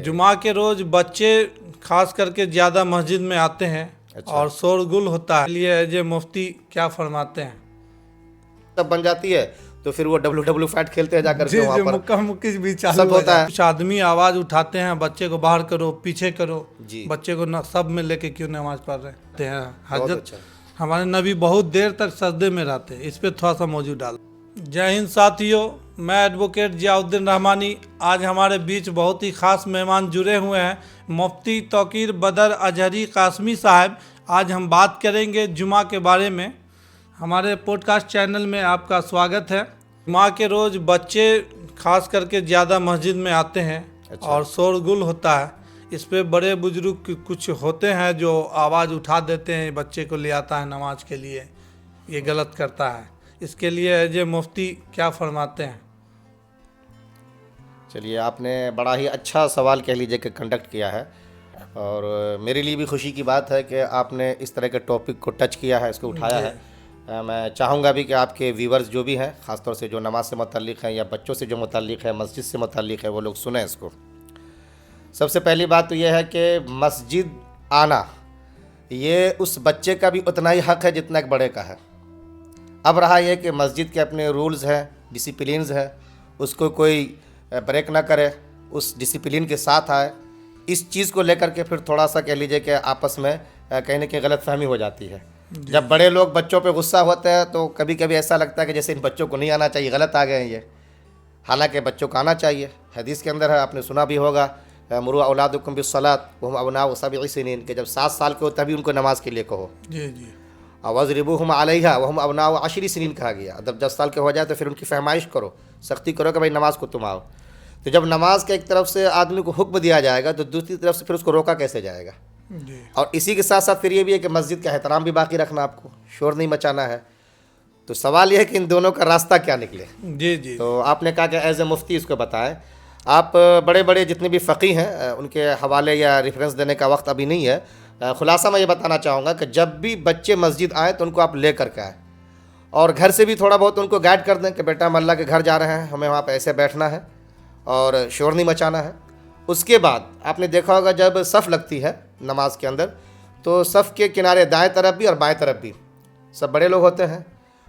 जुमा के रोज बच्चे खास करके ज़्यादा मस्जिद में आते हैं। अच्छा। और शोरगुल होता है, इसलिए एजे मुफ्ती क्या फरमाते हैं। तब बन जाती है तो फिर वो डब्ल्यू फैट खेलते हैं जाकर के जी वहाँ जी, पर मुक्का मुक्की भी चालू सब हो होता जाता है। कुछ आदमी आवाज़ उठाते हैं, बच्चे को बाहर करो, पीछे करो। जी। बच्चे को सब में लेके क्यों नमाज पढ़ रहे हैं। बहुत हजरत अच्छा। हमारे नबी बहुत देर तक सजदे में रहते हैं, इस पे थोड़ा सा मौजूद डाल। जय हिंद साथियों, मैं एडवोकेट जियाउद्दीन रहमानी। आज हमारे बीच बहुत ही ख़ास मेहमान जुड़े हुए हैं, मुफ्ती तौकीर बदर अजहरी कासमी साहब। आज हम बात करेंगे जुमा के बारे में। हमारे पॉडकास्ट चैनल में आपका स्वागत है। जुमा के रोज़ बच्चे खास करके ज़्यादा मस्जिद में आते हैं। अच्छा। और शोरगुल होता है, इस पे बड़े बुजुर्ग कुछ होते हैं जो आवाज़ उठा देते हैं, बच्चे को ले आता है नमाज के लिए, ये गलत करता है। इसके लिए एजे मुफ्ती क्या फरमाते हैं। चलिए, आपने बड़ा ही अच्छा सवाल कह लीजिए कि कंडक्ट किया है, और मेरे लिए भी खुशी की बात है कि आपने इस तरह के टॉपिक को टच किया है, इसको उठाया है। मैं चाहूँगा भी कि आपके व्यूवर्स जो भी हैं, ख़ासतौर से जो नमाज से मुतल्लिक़ हैं या बच्चों से जो मुतल्लिक़ है, मस्जिद से मुतल्लिक़ है, वो लोग सुने इसको। सबसे पहली बात तो ये है कि मस्जिद आना ये उस बच्चे का भी उतना ही हक़ है जितना एक बड़े का है। अब रहा यह कि मस्जिद के अपने रूल्स हैं, डिसिप्लिन्स हैं, उसको कोई ब्रेक ना करे, उस डिसिप्लिन के साथ आए। इस चीज़ को लेकर के फिर थोड़ा सा कह लीजिए कि आपस में कहीं ना कहीं गलतफहमी हो जाती है। जब बड़े लोग बच्चों पे गुस्सा होते हैं तो कभी कभी ऐसा लगता है कि जैसे इन बच्चों को नहीं आना चाहिए, गलत आ गए हैं ये। हालांकि बच्चों को आना चाहिए। हदीस के अंदर है, आपने सुना भी होगा, मुरू औलादुकुम बिस्सलात वहुम अबनाउ सबई सिनीन, के जब 7 साल के हो तभी उनको नमाज के लिए कहो। जी जी। वज़रिबूहुम अलैहा वहुम अबनाउ अशरी सिनीन कहा गया। जब 10 साल के हो जाए तो फिर उनकी फहमाइश करो, सख्ती करो कि भाई नमाज को तुम आओ। तो जब नमाज के एक तरफ से आदमी को हुक्म दिया जाएगा तो दूसरी तरफ से फिर उसको रोका कैसे जाएगा। जी। और इसी के साथ साथ फिर ये भी है कि मस्जिद का एहतराम भी बाकी रखना, आपको शोर नहीं मचाना है। तो सवाल यह है कि इन दोनों का रास्ता क्या निकले। जी जी। तो आपने कहा कि एज ए मुफ्ती इसको बताएं। आप बड़े बड़े जितने भी फ़क़ीह हैं उनके हवाले या रेफरेंस देने का वक्त अभी नहीं है। ख़ुलासा मैं ये बताना चाहूँगा कि जब भी बच्चे मस्जिद आएँ तो उनको आप ले कर के आएँ, और घर से भी थोड़ा बहुत उनको गाइड कर दें कि बेटा हम अल्लाह के घर जा रहे हैं, हमें वहाँ पर ऐसे बैठना है और शोर नहीं मचाना है। उसके बाद आपने देखा होगा जब सफ़ लगती है नमाज के अंदर, तो सफ़ के किनारे दाएं तरफ भी और बाएं तरफ भी सब बड़े लोग होते हैं।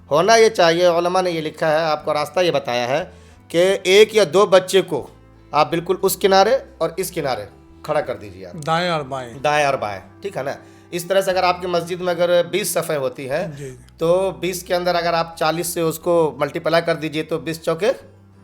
होना ये चाहिए, उलमा ने ये लिखा है, आपको रास्ता ये बताया है कि 1 या 2 बच्चे को आप बिल्कुल उस किनारे और इस किनारे खड़ा कर दीजिए, आप दाएं और बाएं। दाएं और बाएं, ठीक है ना। इस तरह से अगर आपकी मस्जिद में अगर 20 सफ़ें होती हैं तो 20 के अंदर अगर आप 40 से उसको मल्टीप्लाई कर दीजिए तो 20 चौके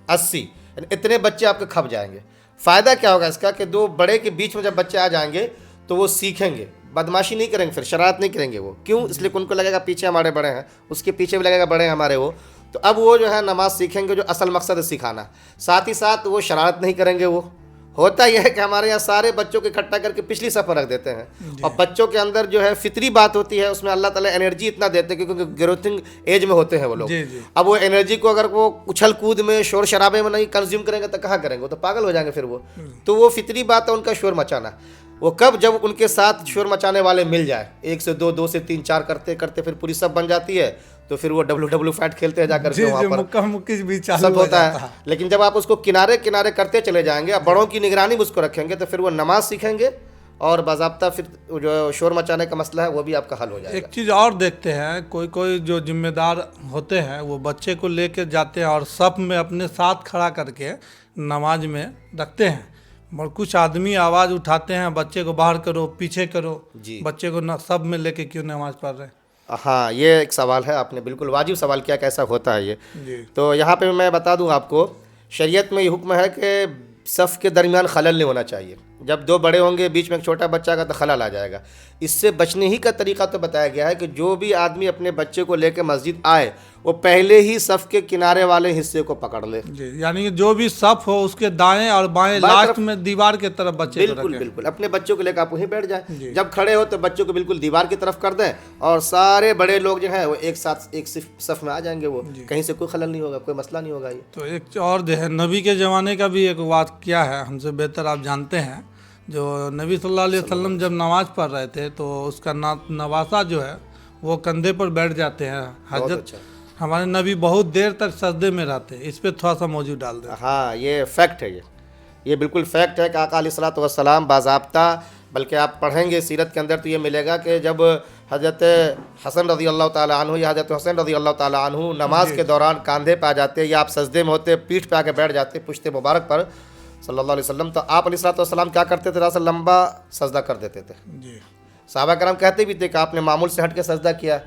80, इतने बच्चे आपके खप जाएंगे। फ़ायदा क्या होगा इसका कि 2 बड़े के बीच में जब बच्चे आ जाएंगे तो वो सीखेंगे, बदमाशी नहीं करेंगे, फिर शरारत नहीं करेंगे वो। क्यों? इसलिए उनको लगेगा पीछे हमारे बड़े हैं, उसके पीछे भी लगेगा बड़े हैं हमारे वो। तो अब वो जो है नमाज सीखेंगे, जो असल मकसद है सिखाना। साथ ही साथ वो शरारत नहीं करेंगे। वो होता यह है कि हमारे यहाँ सारे बच्चों को इकट्ठा करके पिछली सफ़ रख देते हैं, और बच्चों के अंदर जो है फितरी बात होती है, उसमें अल्लाह ताला एनर्जी इतना देते हैं क्योंकि ग्रोथिंग एज में होते हैं वो लोग। अब वो एनर्जी को अगर वो उछल कूद में, शोर शराबे में नहीं कंज्यूम करेंगे तो कहाँ करेंगे, वो तो पागल हो जाएंगे फिर वो। तो वो फितरी बात है उनका शोर मचाना। वो कब? जब उनके साथ शोर मचाने वाले मिल जाए, 1 से 2, 2 से 3, 4 करते करते फिर पूरी सब बन जाती है, तो फिर वो डब्ल्यू फैट खेलते हैं जाकर के वहाँ पर, मुक्का मुक्की भी चालू सब होता है। लेकिन जब आप उसको किनारे किनारे करते चले जाएंगे, अब बड़ों की निगरानी में उसको रखेंगे, तो फिर वो नमाज सीखेंगे और बाज़ाब्ता फिर जो शोर मचाने का मसला है वो भी आपका हल हो जाएगा। एक चीज़ और देखते हैं, कोई कोई जो जिम्मेदार होते हैं वो बच्चे को लेकर जाते हैं और सफ़ में अपने साथ खड़ा करके नमाज में रखते हैं, और कुछ आदमी आवाज़ उठाते हैं, बच्चे को बाहर करो, पीछे करो। बच्चे को सब में लेके क्यों नमाज पढ़ रहे हैं। हाँ, ये एक सवाल है, आपने बिल्कुल वाजिब सवाल किया, कैसा होता है ये। तो यहाँ पे मैं बता दूँ आपको, शरीयत में ये हुक्म है कि सफ़ के दरमियान खलल नहीं होना चाहिए। जब 2 बड़े होंगे, बीच में एक छोटा बच्चा का, तो खलल आ जाएगा। इससे बचने ही का तरीका तो बताया गया है कि जो भी आदमी अपने बच्चे को लेकर मस्जिद आए वो पहले ही सफ़ के किनारे वाले हिस्से को पकड़ ले। यानी कि जो भी सफ़ हो उसके दाएं और बाएं लास्ट में दीवार के तरफ बच्चे बिल्कुल बिल्कुल अपने बच्चों को लेकर आप वहीं बैठ जाए। जब खड़े हो तो बच्चों को बिल्कुल दीवार की तरफ कर दें, और सारे बड़े लोग जो हैं वो एक साथ एक सफ़ में आ जाएंगे, वो कहीं से कोई खलल नहीं होगा, कोई मसला नहीं होगा। ये तो एक और जो है नबी के ज़माने का भी एक बात क्या है, हमसे बेहतर आप जानते हैं। जो नबी सल्लल्लाहु अलैहि वसल्लम जब नमाज पढ़ रहे थे तो उसका नवासा जो है वो कंधे पर बैठ जाते हैं। हजरत हमारे नबी बहुत देर तक सजदे में रहते हैं, इस पे थोड़ा सा मौजूद डाल दें। हाँ, ये फैक्ट है। ये बिल्कुल फैक्ट है कि आका अलैहिस्सलातु वस्सलाम बाज़ाब्ता, बल्कि आप पढ़ेंगे सीरत के अंदर तो ये मिलेगा कि जब हज़रत हसन रज़ी अल्लाह ताला अन्हु या हज़रत हुसैन रज़ी अल्लाह ताला अन्हु नमाज के दौरान कांधे पे आ जाते या आप सजदे में होते, पीठ पे आके बैठ जाते पुश्ते मुबारक पर सल्लल्लाहु अलैहि वसल्लम, तो आप अलैहिस्सलातु वस्सलाम क्या करते थे, थोड़ा सा लंबा सजदा कर देते थे। जी सहाबा कराम कहते भी थे कि आपने मामूल से हट के सजदा किया,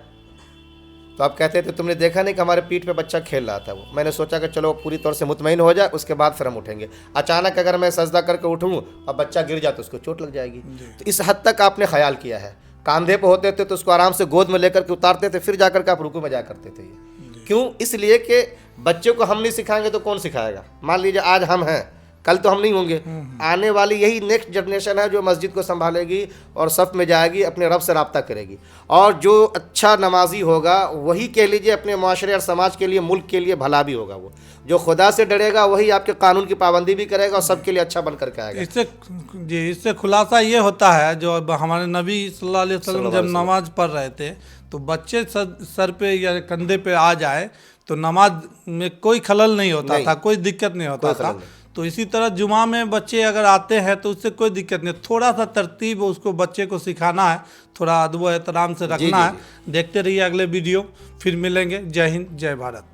तो आप कहते थे तुमने देखा नहीं कि हमारे पीठ पे बच्चा खेल रहा था, वो मैंने सोचा कि चलो पूरी तौर से मुतमईन हो जाए, उसके बाद फिर हम उठेंगे। अचानक अगर मैं सजदा करके उठूँ और बच्चा गिर जाए तो उसको चोट लग जाएगी। तो इस हद तक आपने ख्याल किया है। कांधे पे होते थे तो उसको आराम से गोद में लेकर के उतारते थे, फिर जाकर के आप रुकू में जाया करते थे। ये क्यों? इसलिए कि बच्चे को हम नहीं सिखाएंगे तो कौन सिखाएगा। मान लीजिए आज हम हैं, कल तो हम नहीं होंगे, आने वाली यही नेक्स्ट जनरेशन है जो मस्जिद को संभालेगी और सफ़ में जाएगी, अपने रब से रब्ता करेगी। और जो अच्छा नमाजी होगा वही कह लीजिए अपने माशरे और समाज के लिए, मुल्क के लिए भला भी होगा। वो जो खुदा से डरेगा वही आपके कानून की पाबंदी भी करेगा और सबके लिए अच्छा बन करके आएगा। इससे खुलासा ये होता है, जो हमारे नबी सल्लल्लाहु अलैहि वसल्लम जब नमाज पढ़ रहे थे तो बच्चे सर पे या कंधे पे आ जाए तो नमाज में कोई खलल नहीं होता था, कोई दिक्कत नहीं होता था। तो इसी तरह जुमा में बच्चे अगर आते हैं तो उससे कोई दिक्कत नहीं, थोड़ा सा तरतीब उसको बच्चे को सिखाना है, थोड़ा अदब एहतराम से रखना है। देखते रहिए अगले वीडियो, फिर मिलेंगे। जय हिंद, जय भारत।